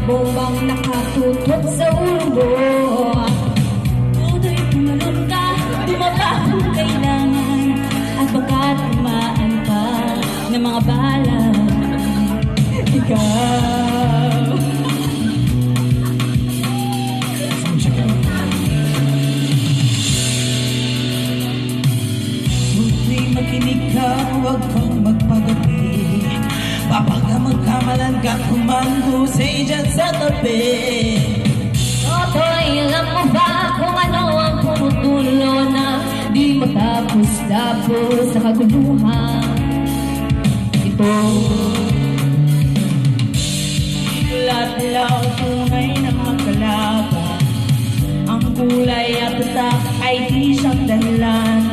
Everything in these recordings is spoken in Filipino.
bombang nakatutok sa ulo mo. Tuloy tumalon ka, tumaba kung kailangan, at baka tumaan pa ng mga bala. Ikaw Buti makinig ka, huwag kang magpagabi. Baka magkamalan ka kumanghusay dyan sa tabi. Totoy, alam mo ba kung ano ang pumutulo na di matapos-tapos sa kaguluhan ito? Lahat-law tunay na magkalaban. Ang kulay at tatak ay di siyang dahilan.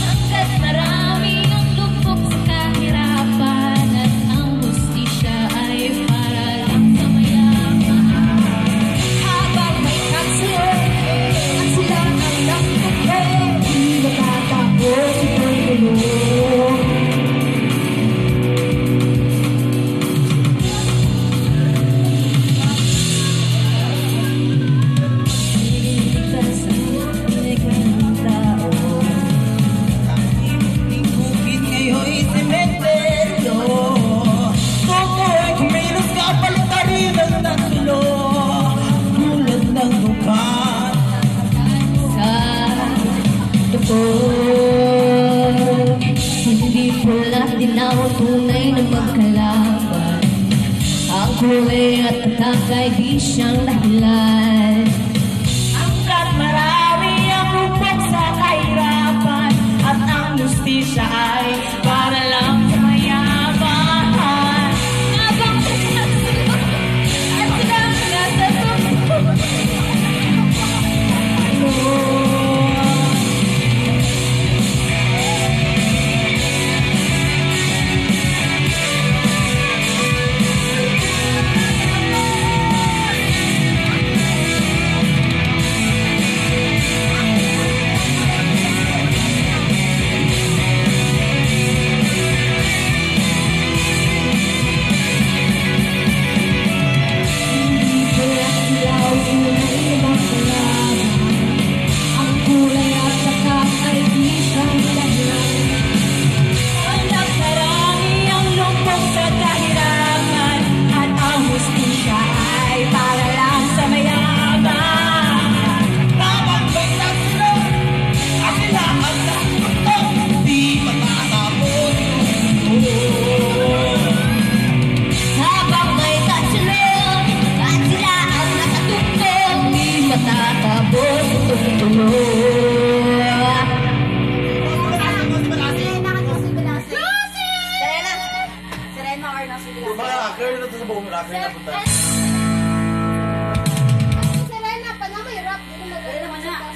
Hanggat marami ang lubog sa kahirapan, at ang hustisya ay para lang sa mayaman. Habang may kaksyon at sila ang nakapagay, di matatapos itong gulo. Hindi pula dinaw tunay na magkalaban. Ang kulay at tatak ay di siyang dahilan. Hanggat marami ang lubog sa kahirapan, at ang justisya ay para lang sa mayaman. Habang nagsasunod at sila nasa susunod.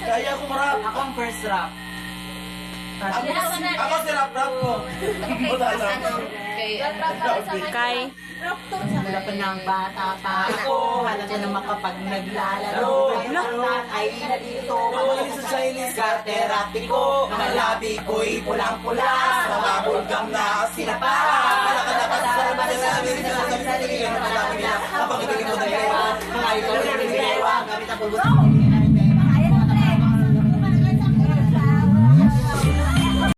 Kaya ako marap. Ako ang first rap. Ako si rap-rap ko. Kay Wala pa ng bata pa ako, halaga na makapag naglalaro. Ay na dito, mawali sa Chinese karterati ko. Mga labi ko'y pulang-pula, sa babulgam na sinapa. Malakalakas sa namin sa sarili ng mga nila. Kapag ibigin mo na yawa, mga ikaw rin yung yawa, gamit ang pulbos.